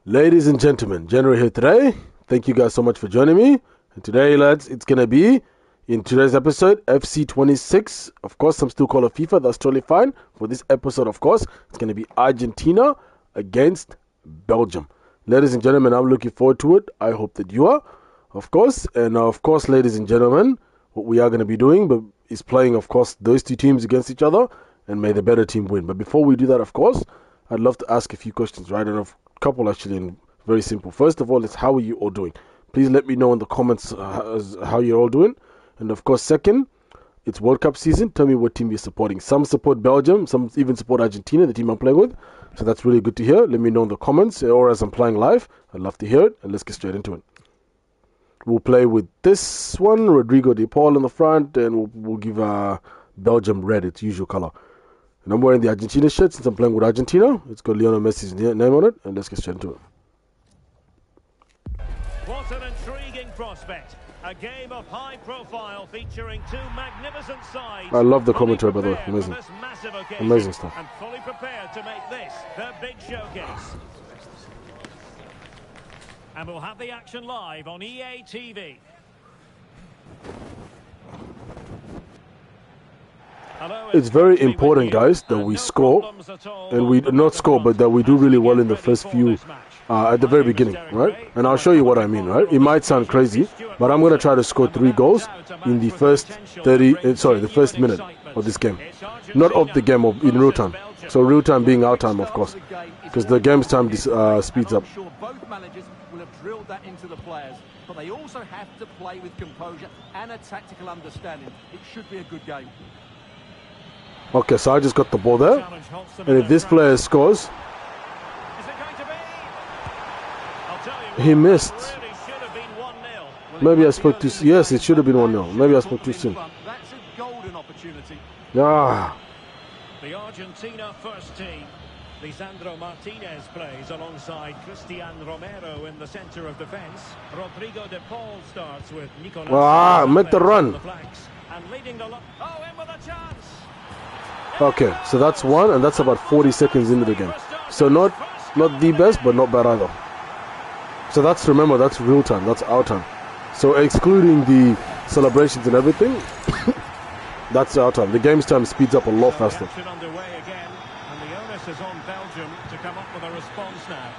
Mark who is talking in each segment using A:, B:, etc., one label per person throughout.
A: Ladies and gentlemen, January here today. Thank you guys so much for joining me. And today, lads, it's going to be, in today's episode, FC26. Of course, some still call it FIFA. That's totally fine. For this episode, of course, it's going to be Argentina against Belgium. Ladies and gentlemen, I'm looking forward to it. I hope that you are, of course. And of course, ladies and gentlemen, what we are going to be doing is playing, of course, those two teams against each other, and may the better team win. But before we do that, of course, I'd love to ask a few questions, right? And a couple actually, and very simple. First of all, it's how are you all doing? Please let me know in the comments how you're all doing. And of course, second, it's World Cup season. Tell me what team you're supporting. Some support Belgium, some even support Argentina, the team I'm playing with. So that's really good to hear. Let me know in the comments or as I'm playing live. I'd love to hear it. And let's get straight into it. We'll play with this one, Rodrigo De Paul in the front, and we'll give Belgium red, its usual color. And I'm wearing the Argentina shirt since I'm playing with Argentina. It's got Lionel Messi's name on it, and let's get straight into it.
B: What an intriguing prospect. A game of high profile featuring two magnificent sides.
A: I love the commentary, by the way. Amazing. Amazing stuff.
B: And fully prepared to make this their big showcase. And we'll have the action live on EA TV.
A: It's very important, guys, that we score, and we not score, but that we do really well in the first few, at the very beginning, right? And I'll show you what I mean, right? It might sound crazy, but I'm going to try to score 3 goals in the first the first minute of this game. Not of the game, in real time. So real time being our time, of course, because the game's time speeds up.
C: Both managers will have drilled that into the players, but they also have to play with composure and a tactical understanding. It should be a good game.
A: Okay, so I just got the ball there, and if this player scores, he missed. Maybe I spoke too soon. Yes, it should have been 1-0. Maybe I spoke too soon.
C: That's a golden opportunity.
B: The Argentina first team. Lisandro Martinez plays alongside Cristian Romero in the centre of defence. Rodrigo De Paul starts with Nicolas.
A: Make the run.
B: And leading the in with a chance.
A: Okay, so that's one, and that's about 40 seconds into the game. So not the best, but not bad either. So remember, that's real time, that's our time. So excluding the celebrations and everything, that's our time. The game's time speeds up a lot faster.
B: Underway again, and the onus is on Belgium to come up with a response now.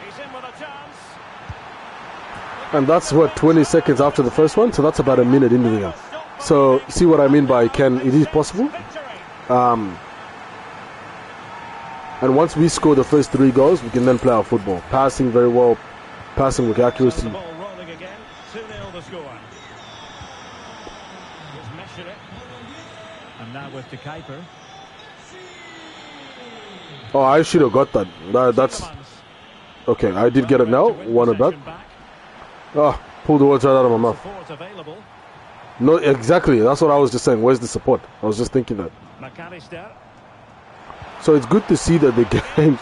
B: He's in with a chance.
A: And that's what, 20 seconds after the first one, so that's about a minute into the game. So see what I mean by it is possible. And once we score the first 3 goals, we can then play our football. Passing very well, passing with accuracy.
B: The ball rolling again, 2-0 the score. Here's Measured. And now with De Kuiper.
A: Oh, I should have got that. That's okay. I did get it now. Won it back. Pulled the words right out of my mouth. No, exactly. That's what I was just saying. Where's the support? I was just thinking that. So it's good to see that the game...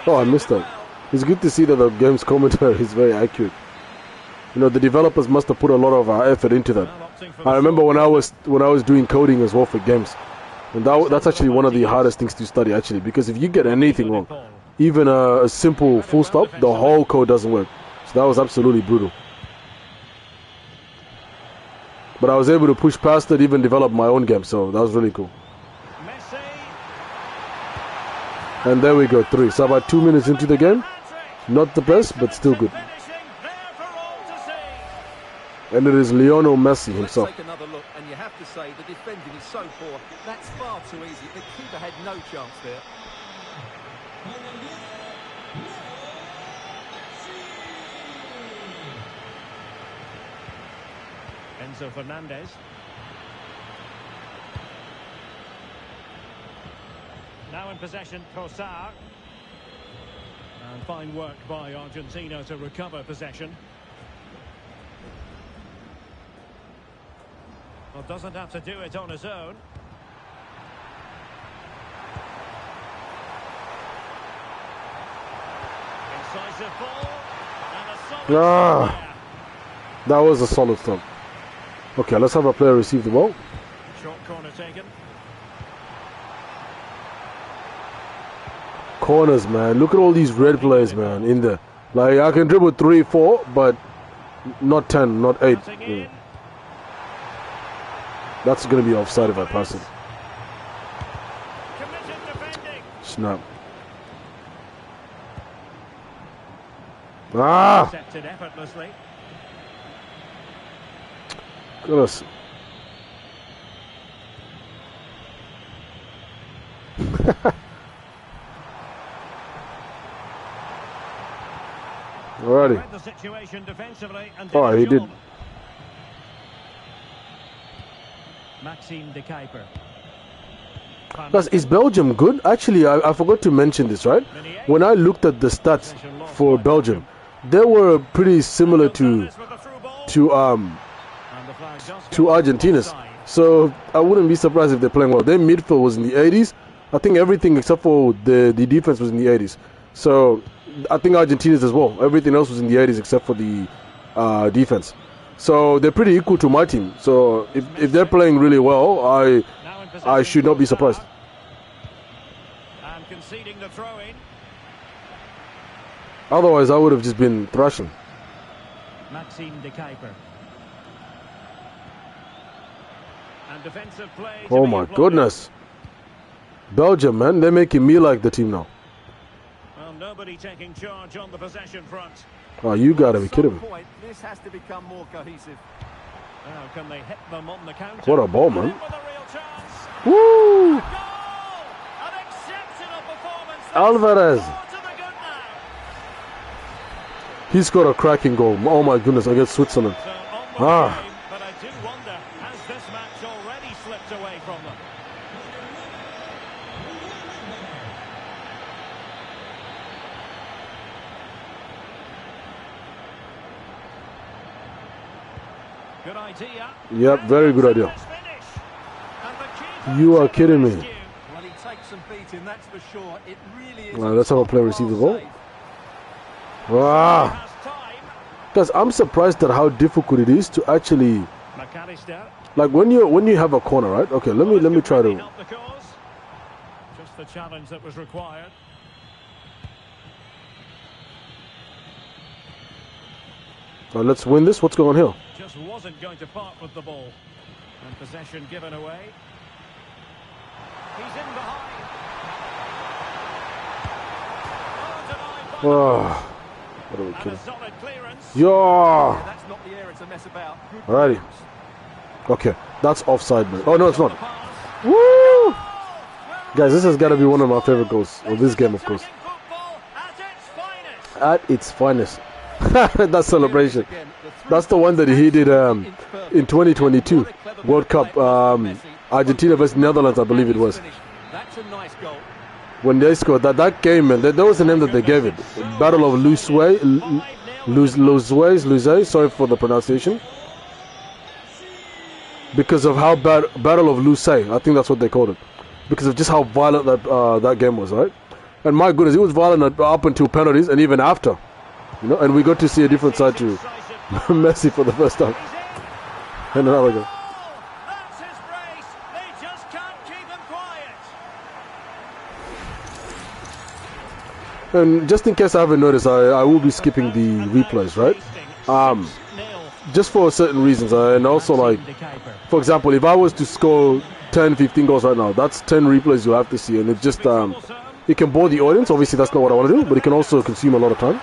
A: Oh, I missed that. It's good to see that the game's commentary is very accurate. You know, the developers must have put a lot of effort into that. I remember when I was doing coding as well for games. And that's actually one of the hardest things to study, actually. Because if you get anything wrong, even a simple full stop, the whole code doesn't work. So that was absolutely brutal. But I was able to push past it, even develop my own game, so that was really cool. And there we go, 3. So about 2 minutes into the game. Not the best, but still good. And it is Lionel Messi himself.
C: Let's take another look, and you have to say the defending is so poor. That's far too easy. The keeper had no chance there.
B: Enzo Fernandez. Now in possession, Trossard. And fine work by Argentina to recover possession. Well, doesn't have to do it on his own. Incisive ball. And a solid
A: that was a solid stop. Okay, let's have a player receive the ball.
B: Short corner taken.
A: corners, man. Look at all these red players, man, in there. Like, I can dribble 3, 4, but not 10, not 8. Yeah. That's going to be offside if I pass it. Snap. Ah! Goodness. Alrighty. Oh, he did. Guys, is Belgium good? Actually, I forgot to mention this, right? When I looked at the stats for Belgium, they were pretty similar to Argentina's. So I wouldn't be surprised if they're playing well. Their midfield was in the 80s. I think everything except for the defense was in the 80s. So I think Argentina's as well. Everything else was in the 80s except for the defense. So they're pretty equal to my team. So if they're playing really well, I should not be surprised.
B: And conceding the throw-in.
A: Otherwise, I would have just been thrashing.
B: And defensive play.
A: Oh my goodness. Belgium, man, they're making me like the team now.
B: Well, nobody taking charge on the possession front.
A: Oh, you gotta be kidding me.
C: This has to become more cohesive.
B: Now, can they hit them on the counter?
A: What a ball, man.
B: Woo!
A: Woo! Alvarez. He scored a cracking goal. Oh my goodness, against Switzerland. Ah.
B: But I do wonder, has this match already slipped away from them? Good idea.
A: Yep, very good idea. You are kidding me.
C: Well, he takes some beating, that's for sure. It really is.
A: Well, that's how a player receives the ball. Wow. Guys, I'm surprised at how difficult it is to actually, like when you have a corner, right? Okay, let me try to.
B: Just the challenge that was required.
A: Let's win this. What's going on here?
B: Just wasn't going to part with the ball. And possession given away. He's in behind.
A: Oh, what are we kidding?
B: Solid clearance.
A: Yeah.
C: That's not the area to mess about.
A: Alrighty. Okay, that's offside, man. Oh no, it's not. Woo! Guys, this has got to be one of my favorite goals of this game, of course. At its finest. That celebration. That's the one that he did in 2022 World Cup, Argentina versus Netherlands, I believe it was.
C: That's a nice goal.
A: When they scored that game, man, that was the name that they gave it. Battle of Luzay, sorry for the pronunciation. Because of how bad, Battle of Luzay, I think that's what they called it. Because of just how violent that game was, right? And my goodness, it was violent up until penalties and even after. You know, and we got to see a different side to Messi for the first time. And another goal.
B: That's his brace. They just can't keep him quiet.
A: And just in case I haven't noticed, I will be skipping the replays, right? Just for certain reasons, and also like, for example, if I was to score 10, 15 goals right now, that's 10 replays you'll have to see, and it just it can bore the audience. Obviously, that's not what I want to do, but it can also consume a lot of time.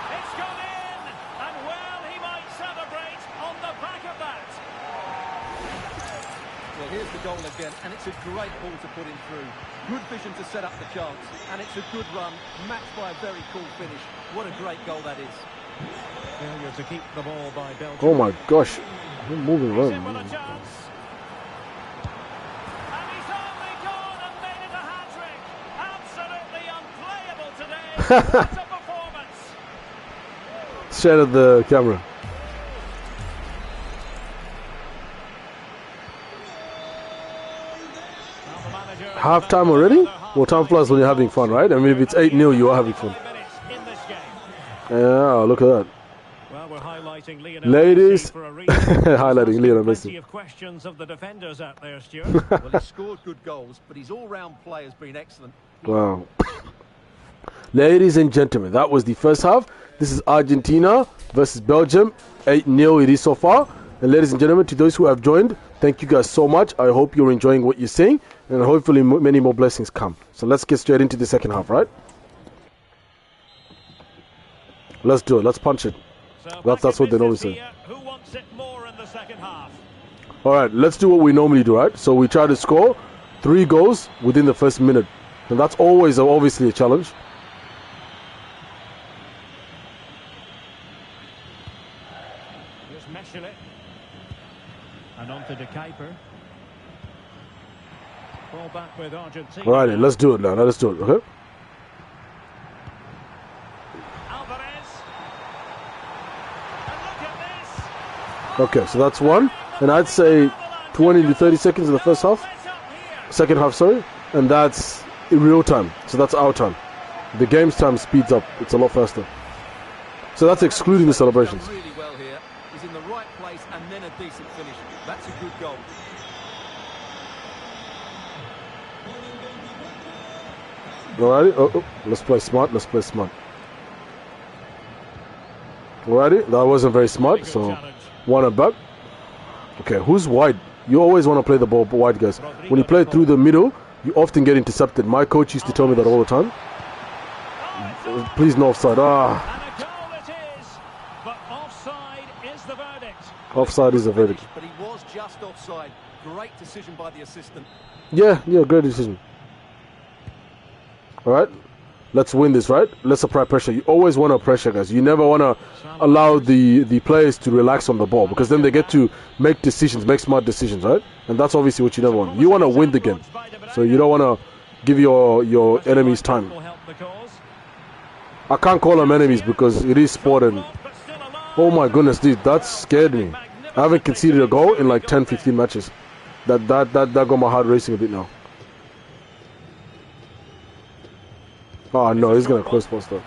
C: And it's a great ball to put him through. Good vision to set up the chance. And it's a good run, matched by a very cool finish. What a great goal that is.
B: Failure to keep the ball by Belgium.
A: Oh my gosh. We're moving around.
B: And he's only gone and made it a hat-trick. Absolutely unplayable today. What a performance.
A: Shattered the camera. Half time already? Well, time flies when you're having fun, right? I mean, if it's 8-0, you are having fun. Yeah, look at that.
B: Well, we're highlighting
A: ladies, highlighting Lionel Messi.
B: Of questions of the defenders out there, Stuart.
C: Well, he scored good goals, but his all-round play has been excellent.
A: Wow. Ladies and gentlemen, that was the first half. This is Argentina versus Belgium. 8-0 it is so far. And ladies and gentlemen, to those who have joined, thank you guys so much. I hope you're enjoying what you're seeing, and hopefully many more blessings come. So let's get straight into the second half, right? Let's do it. Let's punch it.
B: So
A: That's what they normally say.
B: Who wants it more in the second half?
A: All right, let's do what we normally do, right? So we try to score 3 goals within the first minute. And that's always, obviously, a challenge.
B: Here's Meshelet. And on to De Kuiper. Ball back with Argentina.
A: All right, let's do it now. Let's do it, okay?
B: Alvarez. And look at this.
A: Okay, so that's one. And I'd say 20 to 30 seconds in the first half. Second half, sorry. And that's in real time. So that's our time. The game's time speeds up. It's a lot faster. So that's excluding the celebrations.
C: Really well here. He's in the right place and then a decent finish. That's a good goal.
A: Alrighty. Oh, let's play smart. Let's play smart. Alrighty. That wasn't very smart. So one and back. Okay, who's wide? You always want to play the ball wide, guys. When you play it through the middle, you often get intercepted. My coach used to tell me that all the time. Please no offside.
B: And a goal it is. But offside is the verdict.
A: Offside is the verdict.
C: But he was just offside. Great decision by the assistant.
A: Yeah, great decision. Alright, let's win this, right? Let's apply pressure. You always want to pressure, guys. You never want to allow the players to relax on the ball, because then they get to make decisions, make smart decisions, right? And that's obviously what you never want. You want to win the game, so you don't want to give your enemies time. I can't call them enemies because it is sport, and oh my goodness, dude, that scared me. I haven't conceded a goal in like 10-15 matches. That got my heart racing a bit now. Oh no, he's gonna close post though.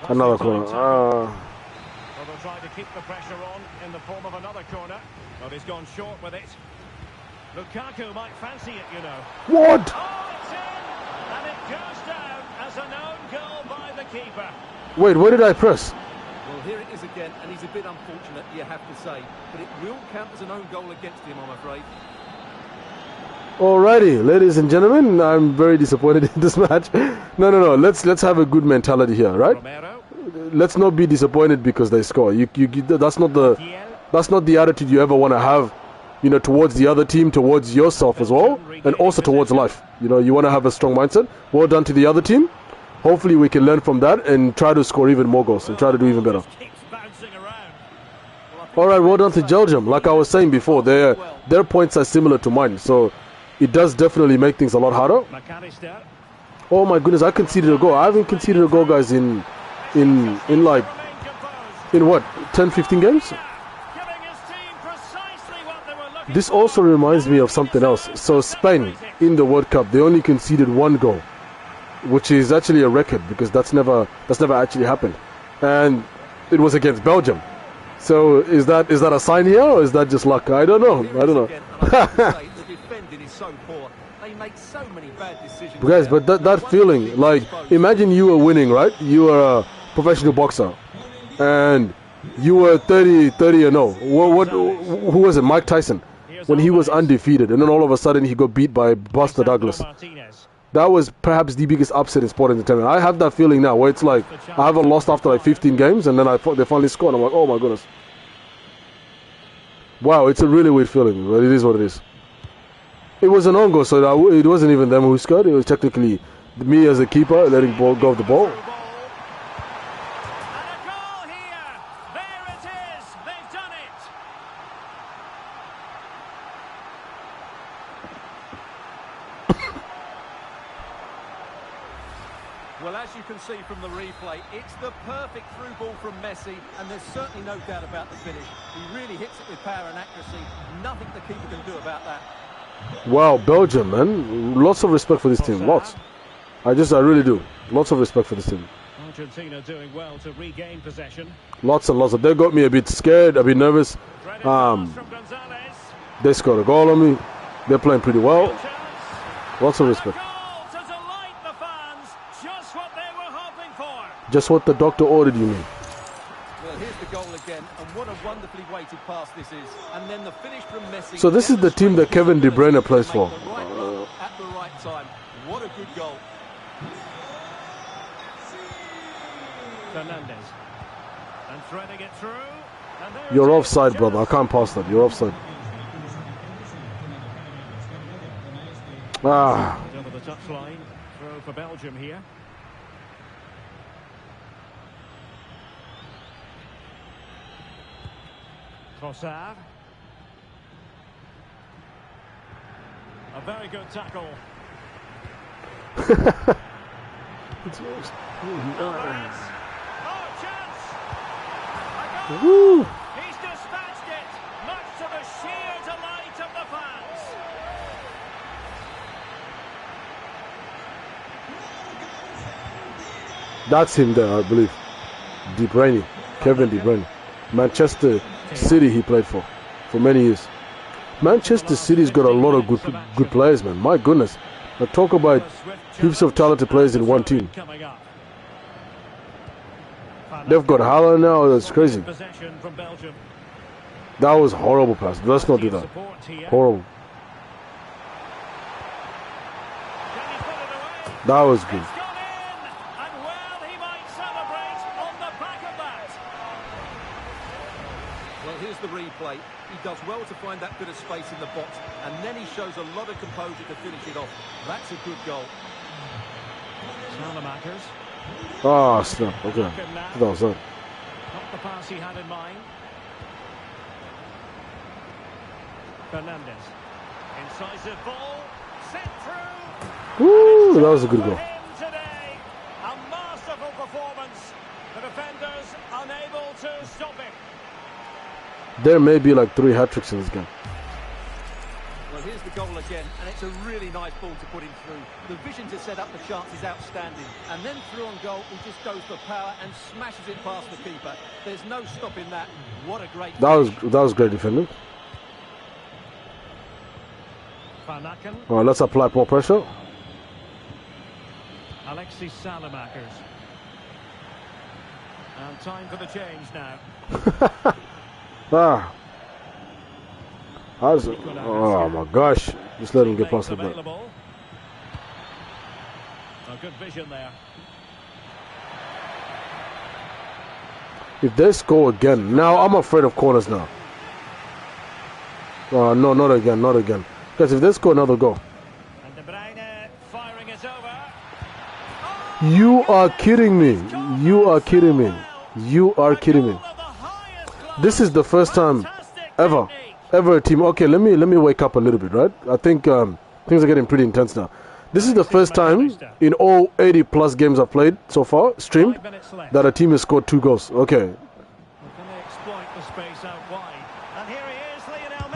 A: Another corner.
B: Well, they'll try to keep the pressure on in the form of another corner. But he's gone short with it. Lukaku might fancy it, you know.
A: What?
B: Oh, it's in! And it goes down as an own goal by the keeper.
A: Wait, where did I press?
C: Well, here it is again, and he's a bit unfortunate, you have to say. But it will count as an own goal against him, I'm afraid.
A: Alrighty, ladies and gentlemen, I'm very disappointed in this match. No. Let's have a good mentality here, right?
B: Romero.
A: Let's not be disappointed because they score. That's not the attitude you ever want to have, you know, towards the other team, towards yourself as well, and also towards life. You know, you want to have a strong mindset. Well done to the other team. Hopefully we can learn from that and try to score even more goals and try to do even better. Alright, well done to Belgium. Like I was saying before, their points are similar to mine, so it does definitely make things a lot harder. Oh my goodness, I conceded a goal. I haven't conceded a goal, guys, in what, 10-15 games? This also reminds me of something else. So Spain in the World Cup, they only conceded 1 goal, which is actually a record because that's never actually happened, and it was against Belgium. So is that a sign here, or is that just luck? I don't know. Guys, but that feeling, like, imagine you were winning, right? You were a professional boxer, and you were 30-0. Who was it? Mike Tyson, when he was undefeated, and then all of a sudden he got beat by Buster Douglas. That was perhaps the biggest upset in sport entertainment. I have that feeling now, where it's like I haven't lost after like 15 games, and then they finally scored. I'm like, oh my goodness. Wow, it's a really weird feeling, but it is what it is. It was an own goal, so it wasn't even them who scored. It was technically me as a keeper letting go of the ball.
C: Well, as you can see from the replay, it's the perfect through ball from Messi, and there's certainly no doubt about the finish. He really hits it with power and accuracy. Nothing the keeper can do about that.
A: Wow, Belgium, man. Lots of respect for this team. Lots. I really do. Lots of respect for this team.
B: Argentina doing well to regain possession.
A: Lots and lots of. They got me a bit scared, a bit nervous. They scored a goal on me. They're playing pretty well. Lots of respect.
B: To delight the fans, just what they
A: Just what the doctor ordered, you mean?
C: Well, here's the goal again, and what a wonderfully weighted pass this is. And then the finish from Messi.
A: So this is the team that Kevin De Bruyne plays for.
C: The right run at the right time. What a good goal.
B: Fernandez. And threading it through. And
A: You're offside, brother. I can't pass that. You're offside. Ah.
B: over the touchline. Throw for Belgium here. Trossard. A very good tackle. Alvarez. Oh, chance! A goal.
A: Woo.
B: He's dispatched it, much to the sheer delight of the fans.
A: That's him there, I believe. De Bruyne. Kevin De Bruyne. Manchester City he played for many years. Manchester City's got a lot of good players, man. My goodness. Now talk about heaps of talented players in one team. They've got Haaland now. That's crazy. That was horrible pass. Let's not do that. Horrible. That was good.
C: Well, here's the replay. He does well to find that bit of space in the box, and then he shows a lot of composure to finish it off. That's a good goal.
B: Salamakers.
A: Ah, snap. Okay. That was that.
B: Not the pass he had in mind. Fernandez. Incisive ball. Sent through.
A: Woo, that was a good goal.
B: Today. A masterful performance. The defenders unable to stop it.
A: There may be like 3 hat-tricks in this game.
C: Well, here's the goal again, and it's a really nice ball to put him through. The vision to set up the chance is outstanding. And then through on goal, he just goes for power and smashes it past the keeper. There's no stopping that. What a great
A: That was great defending. Alright, let's apply more pressure.
B: Alexis Salamakers. And time for the change now.
A: Ah. Oh my gosh. Just let him get past the back.
B: A good vision there.
A: If they score again, now I'm afraid of corners now. No, not again, not again. Because if they score another goal.
B: And De Bruyne firing it over.
A: You are kidding me. You are kidding me. You are kidding me. This is the first time ever a team. Okay, let me wake up a little bit, right? I think things are getting pretty intense now. This is the first time in all 80 plus games I've played so far, streamed, that a team has scored 2 goals. Okay.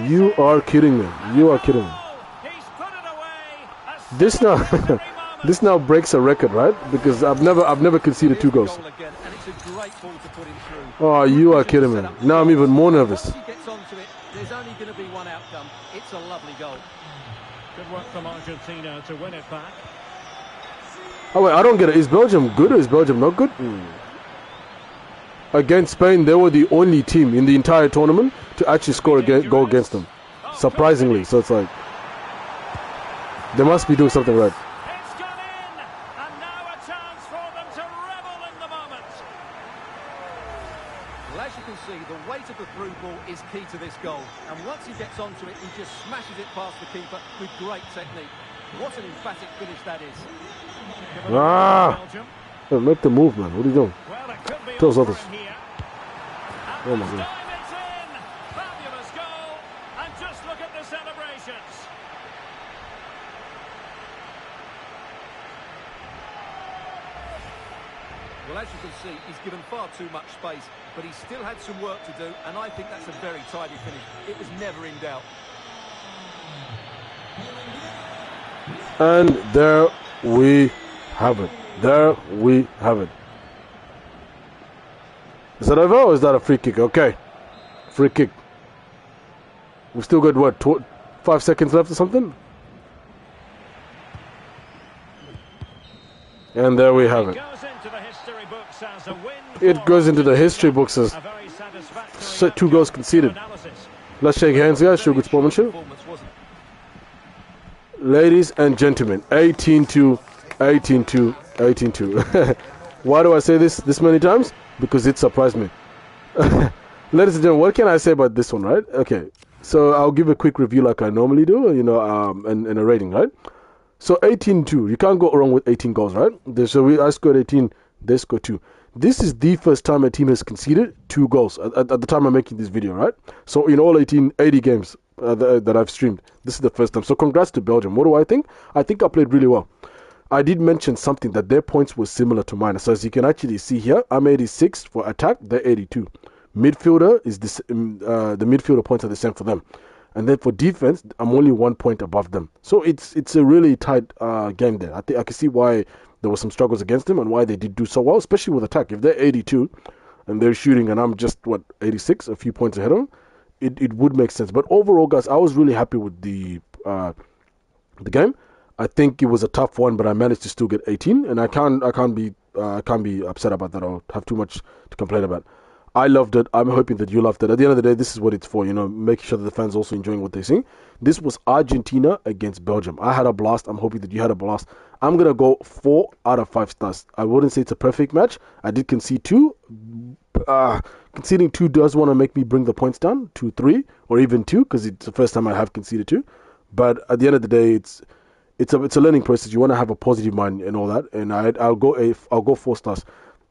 A: You are kidding me. You are kidding me. This now breaks a record, right? Because I've never conceded 2 goals. Oh, you are kidding me. Now I'm even more nervous.
C: There's only going to be one outcome. It's a lovely goal.
B: Good work from Argentina to win it back.
A: Oh wait, I don't get it. Is Belgium good or is Belgium not good? Against Spain, they were the only team in the entire tournament to actually score a goal against them. Surprisingly. So it's like, they must be doing something right.
B: It's gone in, and now a chance for them to revel in the moment.
C: Well, as you can see, the weight of the through ball is key to this goal. And once he gets onto it, he just smashes it past the keeper with great technique. What an emphatic finish that is.
A: Ah! Hey, make the move, man. What are you doing?
B: Well, it could be
A: Those others.
B: Oh my God. Fabulous goal. And just look at the celebrations.
C: Well, as you can see, he's given far too much space, but he still had some work to do, and I think that's a very tidy finish. It was never in doubt.
A: And there we have it. There we have it. Is that over or is that a free kick? Okay. Free kick. We've still got, what, 5 seconds left or something? And there we have it.
B: Goes into the history books
A: It goes into the history books as 2 goals conceded. Let's shake hands, guys. Show good sportsmanship. Ladies and gentlemen, 18-2, 18-2, 18-2. Why do I say this many times? Because it surprised me. Ladies and gentlemen, what can I say about this one, right? Okay, so I'll give a quick review like I normally do, and a rating, right? So 18-2, you can't go wrong with 18 goals, right? So I scored 18, they scored 2. This is the first time a team has conceded 2 goals at the time I'm making this video, right? So in all 80 games that I've streamed, this is the first time. So congrats to Belgium. What do I think? I think I played really well. I did mention something that their points were similar to mine. So as you can actually see here, I'm 86 for attack, they're 82. Midfielder is this, the midfielder points are the same for them. And then for defense, I'm only 1 point above them. So it's a really tight game there. I think I can see why there were some struggles against them and why they did do so well, especially with attack. If they're 82 and they're shooting and I'm just, 86, a few points ahead of them, it would make sense. But overall, guys, I was really happy with the game. I think it was a tough one, but I managed to still get 18, and I can't be upset about that or have too much to complain about. I loved it. I'm hoping that you loved it. At the end of the day, this is what it's for, making sure that the fans also enjoying what they're seeing. This was Argentina against Belgium. I had a blast. I'm hoping that you had a blast. I'm going to go 4 out of 5 stars. I wouldn't say it's a perfect match. I did concede 2. Conceding 2 does want to make me bring the points down to 3 or even 2 because it's the first time I have conceded 2. But at the end of the day, it's a learning process. You want to have a positive mind and all that. And I'll go 4 stars.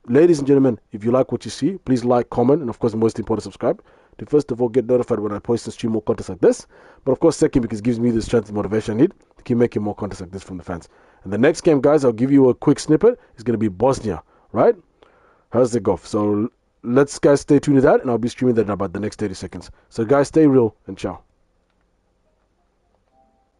A: Ladies and gentlemen, if you like what you see, please like, comment, and of course, most important, subscribe to first of all get notified when I post and stream more content like this. But of course, second, because it gives me the strength and motivation I need to keep making more content like this from the fans. And the next game, guys, I'll give you a quick snippet. It's going to be Bosnia, right? How's it go? So let's, guys, stay tuned to that, and I'll be streaming that in about the next 30 seconds. So, guys, stay real and ciao.